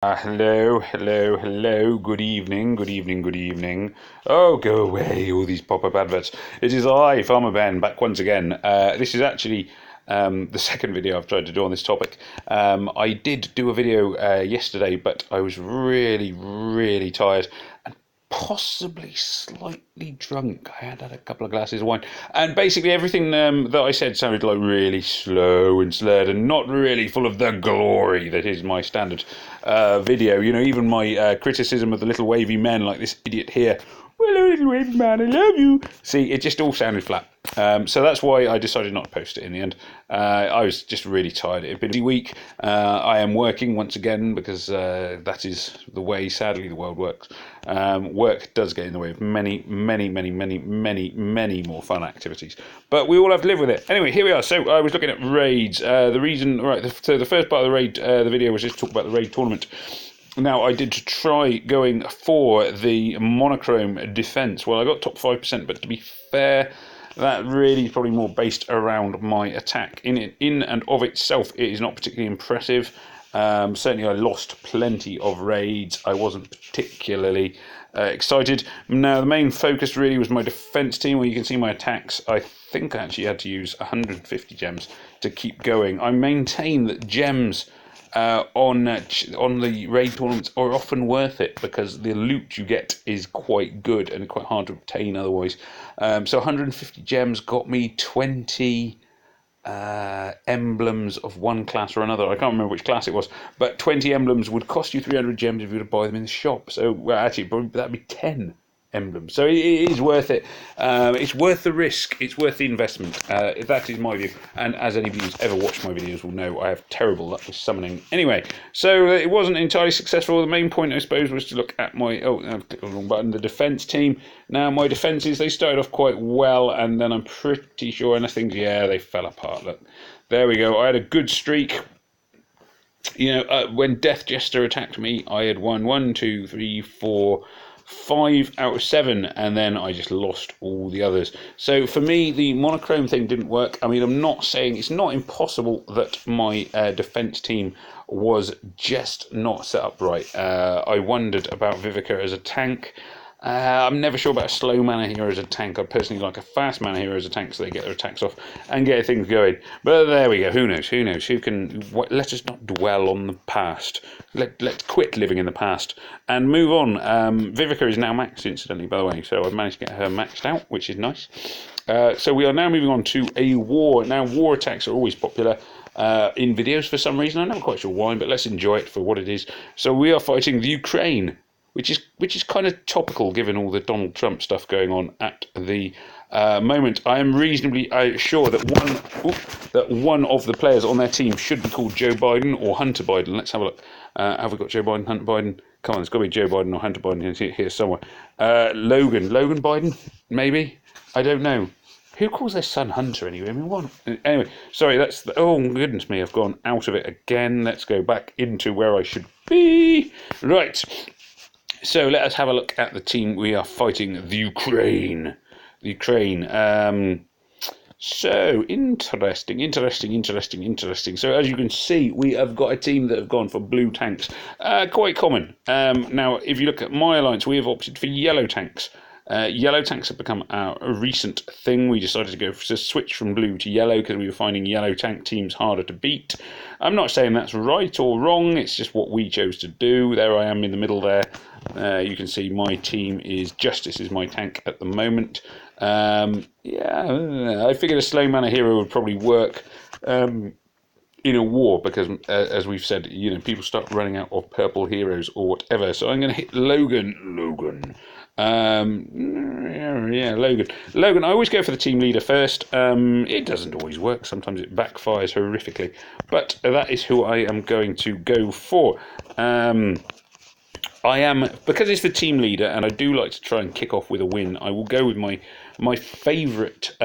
Hello, good evening, good evening, good evening. Oh, go away, all these pop-up adverts. It is I, Farmer Ben, back once again. This is actually the second video I've tried to do on this topic. I did do a video yesterday, but I was really tired and possibly slightly drunk. I had a couple of glasses of wine, and basically everything that I said sounded like really slow and slurred, and not really full of the glory that is my standard video. You know, even my criticism of the little wavy men, like this idiot here. Hello, little wavy man, I love you. See, it just all sounded flat. So that's why I decided not to post it in the end. I was just really tired. It had been a week. I am working once again because that is the way, sadly, the world works. Work does get in the way of many more fun activities. But we all have to live with it. Anyway, here we are. So I was looking at raids. So the first part of the raid, the video was just to talk about the raid tournament. Now, I did try going for the monochrome defense. Well, I got top 5%, but to be fair, that really is probably more based around my attack. In and of itself, it is not particularly impressive. Certainly, I lost plenty of raids. I wasn't particularly excited. Now, the main focus really was my defense team, where you can see my attacks. I think I actually had to use 150 gems to keep going. I maintain that gems on the raid tournaments are often worth it because the loot you get is quite good and quite hard to obtain otherwise. So 150 gems got me 20 emblems of one class or another. I can't remember which class it was, but 20 emblems would cost you 300 gems if you were to buy them in the shop. So, well, actually, probably that'd be 10 emblems. So it is worth it. It's worth the risk. It's worth the investment. That is my view. And as anybody who's ever watched my videos will know, I have terrible luck with summoning. Anyway, so it wasn't entirely successful. The main point, I suppose, was to look at my... Oh, I've clicked on the wrong button. The defence team. Now, my defences, they started off quite well, and then I'm pretty sure, and I think, yeah, they fell apart. Look, there we go. I had a good streak. You know, when Death Jester attacked me, I had won 1, 2, 3, 4... 5 out of 7, and then I just lost all the others. So for me, the monochrome thing didn't work. I mean, I'm not saying it's not impossible that my defense team was just not set up right. I wondered about Vivica as a tank. I'm never sure about a slow mana hero as a tank. I personally like a fast mana hero as a tank so they get their attacks off and get things going. But there we go. Who knows? Who knows? Who can? Let us not dwell on the past. Let's quit living in the past and move on. Vivica is now maxed, incidentally, by the way. So I've managed to get her maxed out, which is nice. So we are now moving on to a war. Now, war attacks are always popular in videos for some reason. I'm not quite sure why, but let's enjoy it for what it is. So we are fighting the Ukraine, which is kind of topical given all the Donald Trump stuff going on at the moment. I am reasonably sure that one of the players on their team should be called Joe Biden or Hunter Biden. Let's have a look. Have we got Joe Biden, Hunter Biden? Come on, there's got to be Joe Biden or Hunter Biden here somewhere. Logan Biden, maybe? I don't know. Who calls their son Hunter anyway? I mean, what? Anyway, sorry, oh, goodness me, I've gone out of it again. Let's go back into where I should be. Right. So let us have a look at the team we are fighting, the Ukraine. So interesting. So as you can see, we have got a team that have gone for blue tanks. Quite common. Now, if you look at my alliance, we have opted for yellow tanks. Yellow tanks have become a recent thing. We decided to switch from blue to yellow because we were finding yellow tank teams harder to beat. I'm not saying that's right or wrong. It's just what we chose to do. There I am in the middle there. You can see my team is Justice is my tank at the moment. Yeah, I figured a slow mana hero would probably work in a war because, as we've said, you know, people start running out of purple heroes or whatever. So I'm going to hit Logan. Logan, I always go for the team leader first. It doesn't always work. Sometimes it backfires horrifically. But that is who I am going to go for. Because it's the team leader, and I do like to try and kick off with a win, I will go with my favourite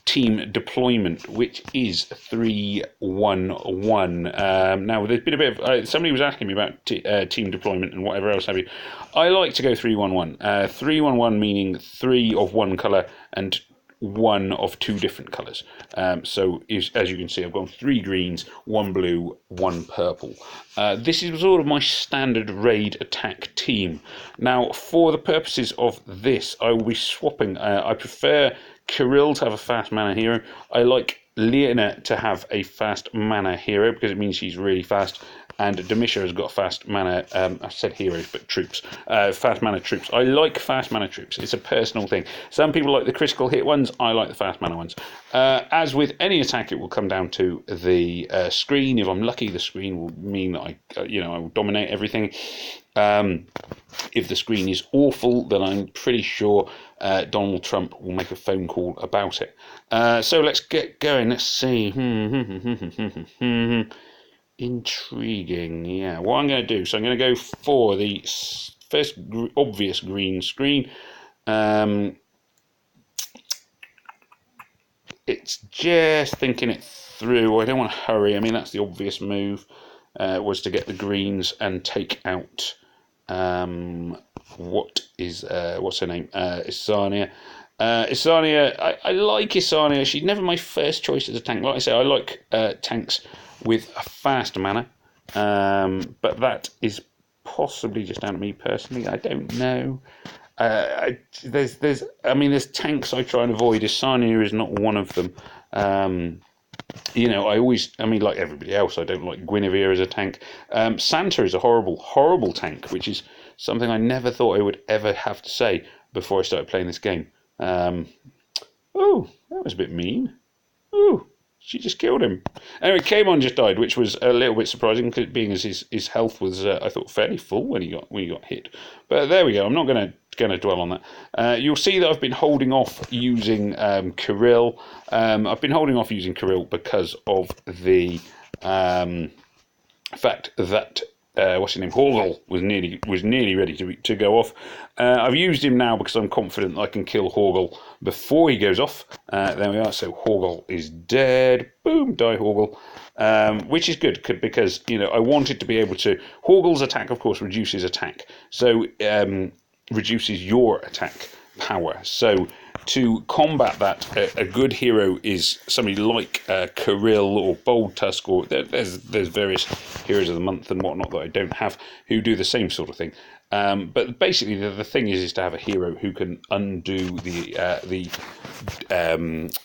team deployment, which is 3-1-1. Now, there's been a bit of... somebody was asking me about team deployment and whatever else have you. I like to go 3-1-1. 3-1-1 meaning 3 of one colour and one of two different colours. So as you can see, I've gone 3 greens, 1 blue, 1 purple. This is sort of my standard raid attack team. Now, for the purposes of this, I will be swapping. I prefer Kirill to have a fast mana hero. I like Lena to have a fast mana hero because it means she's really fast. And Demisha has got fast mana, I said heroes, but troops. Fast mana troops. I like fast mana troops. It's a personal thing. Some people like the critical hit ones. I like the fast mana ones. As with any attack, it will come down to the screen. If I'm lucky, the screen will mean that I will dominate everything. If the screen is awful, then I'm pretty sure Donald Trump will make a phone call about it. So let's get going. Let's see. Intriguing, yeah. What I'm going to do, so I'm going to go for the first obvious green screen. It's just thinking it through. I don't want to hurry. I mean, that's the obvious move, was to get the greens and take out, what's her name? Isania. Isania, I like Isania. She's never my first choice as a tank. Like I say, I like tanks with a fast mana, but that is possibly just down to me personally. I don't know. There's tanks I try and avoid. Isania is not one of them. Like everybody else, I don't like Guinevere as a tank. Santa is a horrible tank, which is something I never thought I would ever have to say before I started playing this game. Oh, that was a bit mean. Oh, she just killed him. Anyway, Kamon just died, which was a little bit surprising, being as his health was, I thought, fairly full when he got hit. But there we go. I'm not going to dwell on that. You'll see that I've been holding off using Kirill. I've been holding off using Kirill because of the fact that what's his name, Horgel was nearly ready to go off. I've used him now because I'm confident that I can kill Horgel before he goes off. There we are. So Horgel is dead. Boom, die Horgel. Which is good because I wanted to be able to. Horgel's attack, of course, reduces attack, so reduces your attack power. So to combat that, a good hero is somebody like Kirill or Bold Tusk, or there's various heroes of the month and whatnot that I don't have who do the same sort of thing. But basically, the thing is to have a hero who can undo the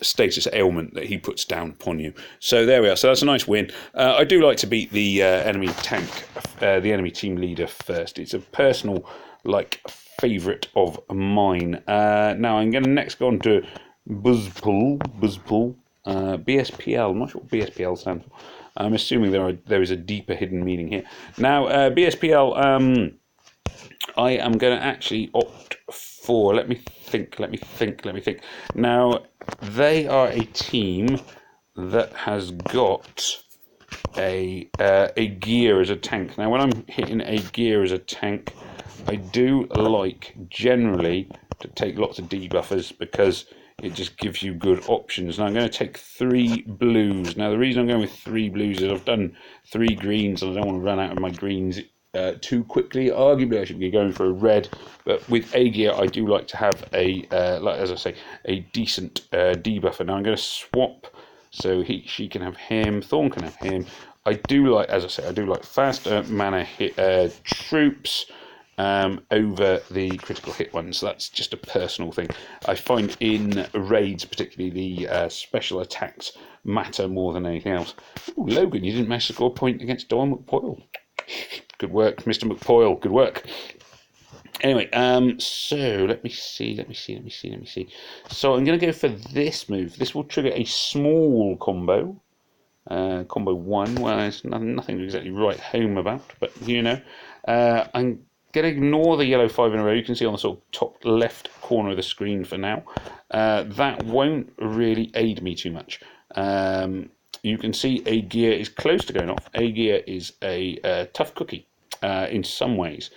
status ailment that he puts down upon you. So there we are. So that's a nice win. I do like to beat the enemy tank, the enemy team leader first. It's a personal favourite of mine. Now I'm going to next go on to Buzzpool, BSPL. I'm not sure what BSPL stands for. I'm assuming there is a deeper hidden meaning here. Now BSPL, I am going to actually opt for. Let me think. Now they are a team that has got a gear as a tank. Now when I'm hitting a gear as a tank, I do like generally to take lots of debuffers because it just gives you good options. Now I'm going to take 3 blues. Now the reason I'm going with 3 blues is I've done 3 greens and I don't want to run out of my greens too quickly. Arguably I should be going for a red, but with Aegir I do like to have a decent debuffer. Now I'm going to swap so she can have him, Thorn can have him. I do like fast mana hit troops over the critical hit ones. That's just a personal thing. I find in raids particularly the special attacks matter more than anything else. Ooh, Logan, you didn't manage to score a point against Don McPoyle. Good work, Mr. McPoyle, good work. Anyway, so let me see. So I'm going to go for this move. This will trigger a small combo. Combo 1, well, there's nothing to exactly write home about, but I'm going to ignore the yellow 5 in a row. You can see on the sort of top left corner of the screen for now. That won't really aid me too much. You can see Aegir is close to going off. Aegir is a tough cookie in some ways,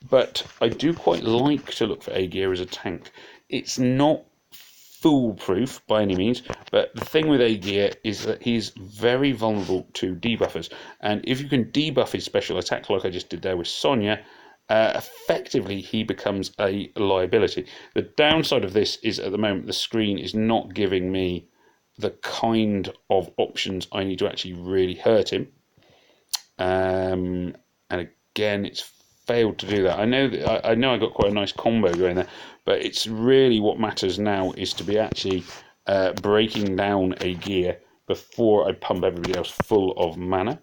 but I do quite like to look for Aegir as a tank. It's not foolproof by any means, but the thing with Aegir is that he's very vulnerable to debuffers, and if you can debuff his special attack like I just did there with Sonya, effectively he becomes a liability. The downside of this is at the moment the screen is not giving me the kind of options I need to actually really hurt him. And again, it's failed to do that. I know that I know I got quite a nice combo going there, but it's really what matters now is to be actually breaking down a gear before I pump everybody else full of mana.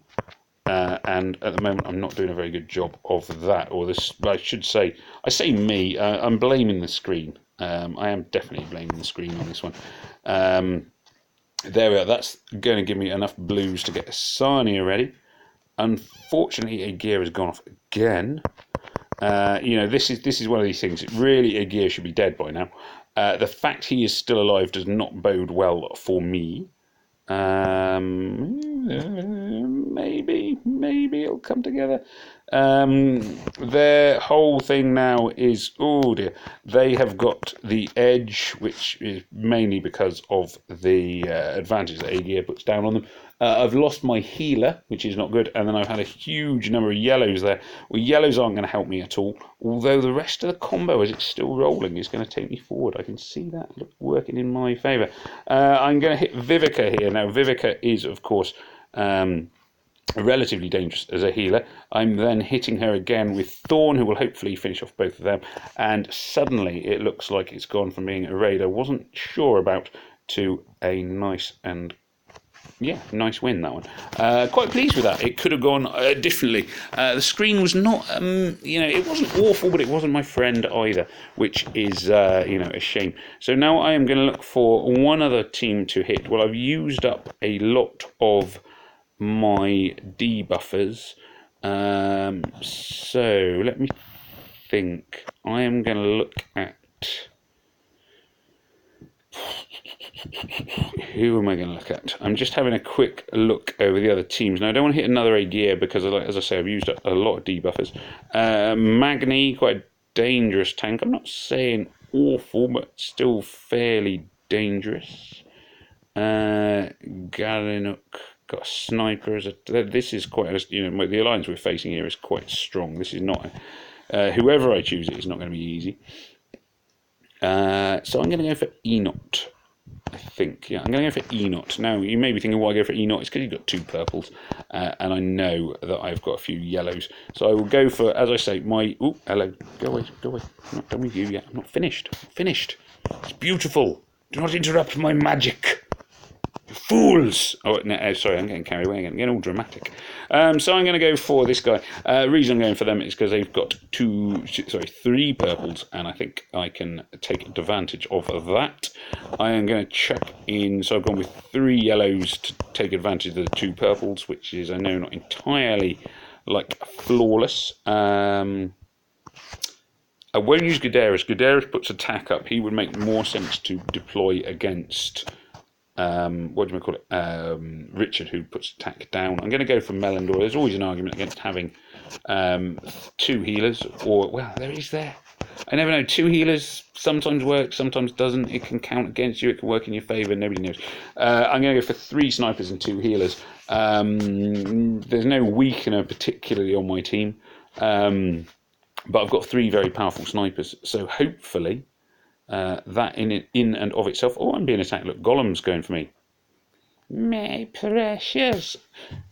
And at the moment, I'm not doing a very good job of that. Or this, I should say, I say me. I'm blaming the screen. I am definitely blaming the screen on this one. There we are. That's going to give me enough blues to get Sania ready. Unfortunately, a gear has gone off again. You know, this is one of these things. Really, a gear should be dead by now. The fact he is still alive does not bode well for me. Maybe it'll come together. Their whole thing now is, oh dear, they have got the edge, which is mainly because of the advantage that A-Gear puts down on them. I've lost my healer, which is not good, and then I've had a huge number of yellows there. Well, yellows aren't going to help me at all, although the rest of the combo, as it's still rolling, is going to take me forward. I can see that working in my favour. I'm going to hit Vivica here. Now, Vivica is, of course, relatively dangerous as a healer. I'm then hitting her again with Thorn, who will hopefully finish off both of them, and suddenly it looks like it's gone from being a raid I wasn't sure about to a nice and nice win, that one. Quite pleased with that. It could have gone differently. The screen was not, it wasn't awful, but it wasn't my friend either, which is, a shame. So now I am going to look for one other team to hit. Well, I've used up a lot of my debuffers. So let me think. I am going to look at... Who am I going to look at? I'm just having a quick look over the other teams. Now, I don't want to hit another A-Gear because, as I say, I've used up a lot of debuffers. Magni, quite a dangerous tank. I'm not saying awful, but still fairly dangerous. Galenuk, got a sniper. This is quite, the alliance we're facing here is quite strong. This is not, whoever I choose, it is not going to be easy. So I'm going to go for Enot. I think, yeah, I'm going to go for Enot. Now, you may be thinking why I go for Enot. It's because you've got two purples, and I know that I've got a few yellows. So I will go for, as I say, my... Oh, hello. Go away. I'm not done with you yet. I'm not finished. It's beautiful. Do not interrupt my magic. You fools! Oh, no, sorry, I'm getting carried away again. I'm getting all dramatic. So I'm going to go for this guy. The reason I'm going for them is because they've got three purples, and I think I can take advantage of that. I am going to chuck in, so I've gone with 3 yellows to take advantage of the 2 purples, which is, I know, not entirely, flawless. I won't use Gudaris. Gudaris puts attack up. He would make more sense to deploy against... Richard, who puts attack down. I'm going to go for Melindor. There's always an argument against having 2 healers, or, well, there is there. I never know. 2 healers sometimes works, sometimes doesn't. It can count against you, it can work in your favour, nobody knows. I'm going to go for 3 snipers and 2 healers. There's no weakener particularly on my team, but I've got 3 very powerful snipers, so hopefully that in and of itself... Oh, I'm being attacked. Look, Golem's going for me. My precious.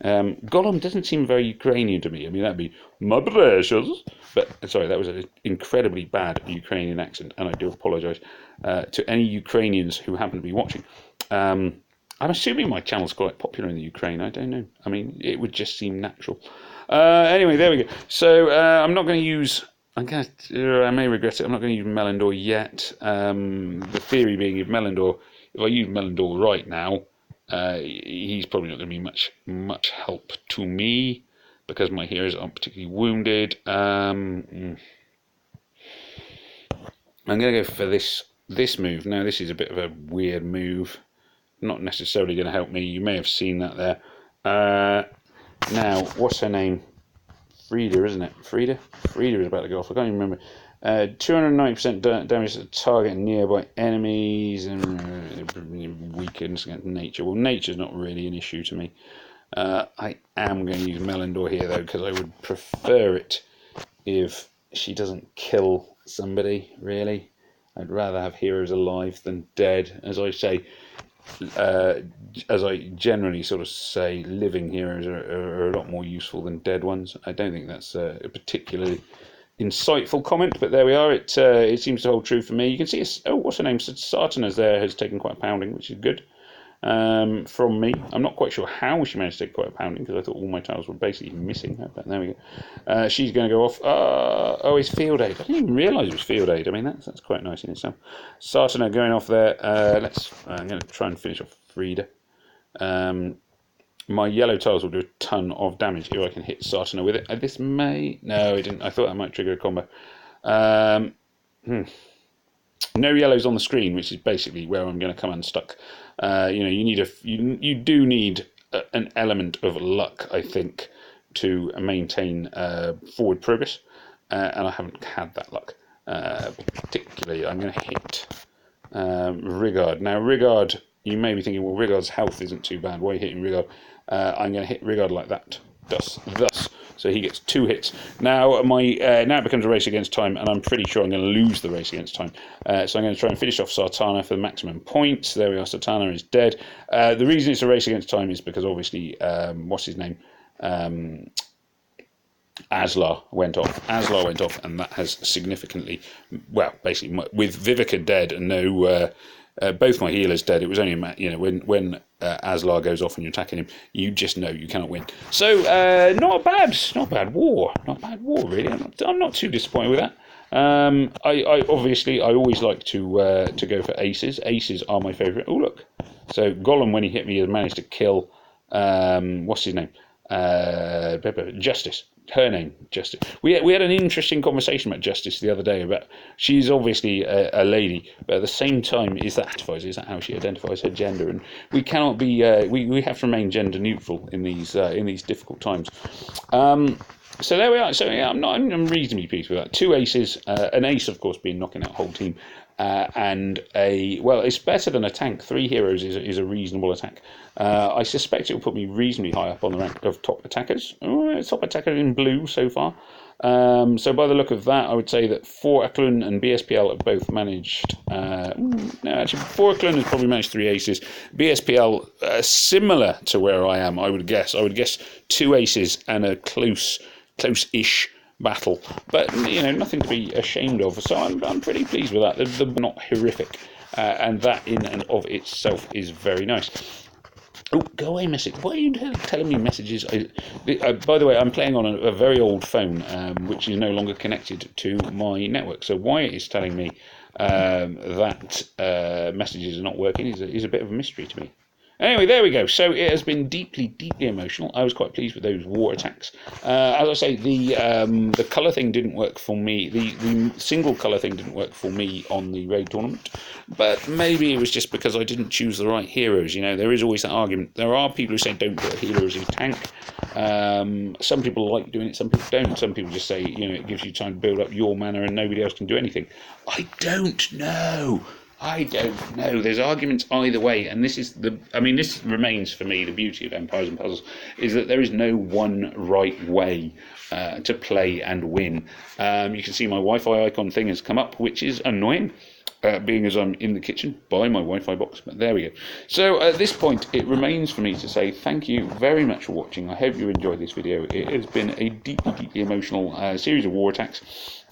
Golem doesn't seem very Ukrainian to me. I mean, that'd be my precious. But, sorry, that was an incredibly bad Ukrainian accent, and I do apologise to any Ukrainians who happen to be watching. I'm assuming my channel's quite popular in the Ukraine. I don't know. I mean, it would just seem natural. Anyway, there we go. So, I'm not going to use... I may regret it. I'm not going to use Melindor yet. The theory being, if I use Melindor right now, he's probably not going to be much help to me because my heroes aren't particularly wounded. I'm going to go for this move. Now, this is a bit of a weird move. Not necessarily going to help me. You may have seen that there. Now, what's her name? Frida, isn't it? Frida is about to go off. I can't even remember. 290% damage to the target and nearby enemies, and weakens against nature. Well, nature's not really an issue to me. I am going to use Melindor here, though, because I would prefer it if she doesn't kill somebody, really. I'd rather have heroes alive than dead. As I say, as I generally sort of say, living heroes are a lot more useful than dead ones. I don't think that's a particularly insightful comment, but there we are. It seems to hold true for me. You can see, what's her name? Sartana's there has taken quite a pounding, which is good. From me. I'm not quite sure how she managed to take quite a pounding, because I thought all my tiles were basically missing her, but there we go. She's going to go off. Oh, it's field aid. I didn't even realise it was field aid. I mean, that's quite nice in itself. Sartana going off there. I'm going to try and finish off Frida. My yellow tiles will do a ton of damage if I can hit Sartana with it. This may... No, it didn't. I thought that might trigger a combo. No yellows on the screen, which is basically where I'm going to come unstuck. You do need an element of luck, I think, to maintain forward progress, and I haven't had that luck. Particularly, I'm going to hit Rigard. Now, Rigard, you may be thinking, well, Rigard's health isn't too bad. Why are you hitting Rigard? I'm going to hit Rigard like that. Thus. So he gets 2 hits. Now now it becomes a race against time, and I'm pretty sure I'm going to lose the race against time. So I'm going to try and finish off Sartana for the maximum points. There we are. Sartana is dead. The reason it's a race against time is because obviously, what's his name? Aslar went off, and that has significantly, well, basically, with Vivica dead and no. Both my healers dead. It was only when Aslar goes off and you're attacking him, you just know you cannot win. So not a bad war really. I'm not too disappointed with that. I obviously I always like to go for aces. Aces are my favourite. Oh look, so Gollum, when he hit me, has managed to kill what's his name? Justice. Her name, Justice. We had an interesting conversation about Justice the other day. About she's obviously a lady, but at the same time, is that how she identifies her gender? And we cannot be. We have to remain gender neutral in these difficult times. So there we are. So yeah, I'm reasonably pleased with that. 2 aces, an ace, of course, being knocking out the whole team. And it's better than a tank. 3 heroes is a reasonable attack. I suspect it will put me reasonably high up on the rank of top attackers. Top attacker in blue so far. So by the look of that, I would say that 4 and BSPL have both managed. No, actually, 4 has probably managed 3 aces. BSPL, similar to where I am, I would guess. 2 aces and a close-ish battle, but nothing to be ashamed of. So I'm pretty pleased with that. They're not horrific, and that in and of itself is very nice. Oh, go away, message. Why are you telling me messages? By the way, I'm playing on a very old phone, which is no longer connected to my network. So why it is telling me that messages are not working is a bit of a mystery to me. Anyway, there we go. So it has been deeply, deeply emotional. I was quite pleased with those war attacks. As I say, the colour thing didn't work for me. The single colour thing didn't work for me on the raid tournament. But maybe it was just because I didn't choose the right heroes. There is always that argument. There are people who say don't put a healer as a tank. Some people like doing it, some people don't. Some people just say, it gives you time to build up your mana and nobody else can do anything. I don't know. There's arguments either way, and this remains for me the beauty of Empires and Puzzles, is that there is no one right way to play and win. You can see my Wi-Fi icon thing has come up, which is annoying, being as I'm in the kitchen by my Wi-Fi box, but there we go. So at this point, it remains for me to say thank you very much for watching. I hope you enjoyed this video. It has been a deeply, deeply emotional series of war attacks.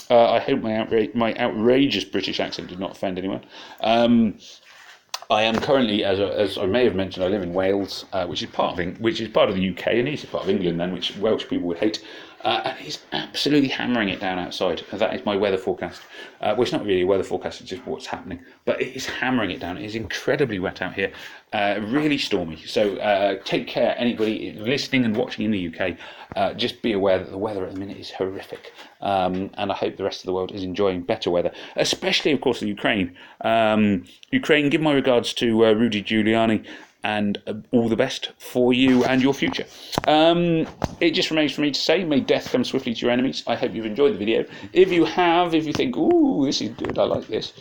I hope my outrageous British accent did not offend anyone. I am currently, as I may have mentioned, I live in Wales, which is part of the UK, and is part of England, then, which Welsh people would hate. And it's absolutely hammering it down outside. That is my weather forecast. Well, it's not really a weather forecast, it's just what's happening. But it is hammering it down. It is incredibly wet out here, really stormy. So take care, anybody listening and watching in the UK. Just be aware that the weather at the minute is horrific. And I hope the rest of the world is enjoying better weather, especially, of course, the Ukraine. Ukraine, give my regards to Rudy Giuliani. and all the best for you and your future. It just remains for me to say, may death come swiftly to your enemies. I hope you've enjoyed the video. If you have, if you think, ooh, this is good, I like this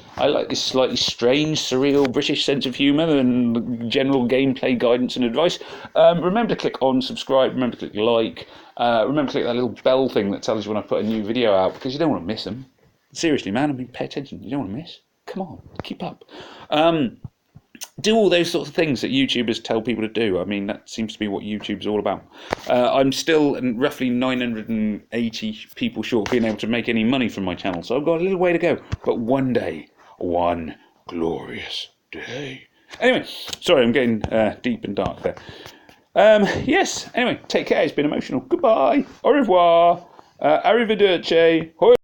slightly strange, surreal British sense of humour and general gameplay guidance and advice, remember to click on subscribe, remember to click like, remember to click that little bell thing that tells you when I put a new video out, because you don't want to miss them. Seriously, man, I mean, pay attention, you don't want to miss. Come on, keep up. Do all those sorts of things that YouTubers tell people to do. I mean, that seems to be what YouTube's all about. I'm still roughly 980 people short of being able to make any money from my channel, so I've got a little way to go. But one day, one glorious day. Anyway, sorry, I'm getting deep and dark there. Yes, anyway, take care. It's been emotional. Goodbye. Au revoir. Arrivederci. Hoi.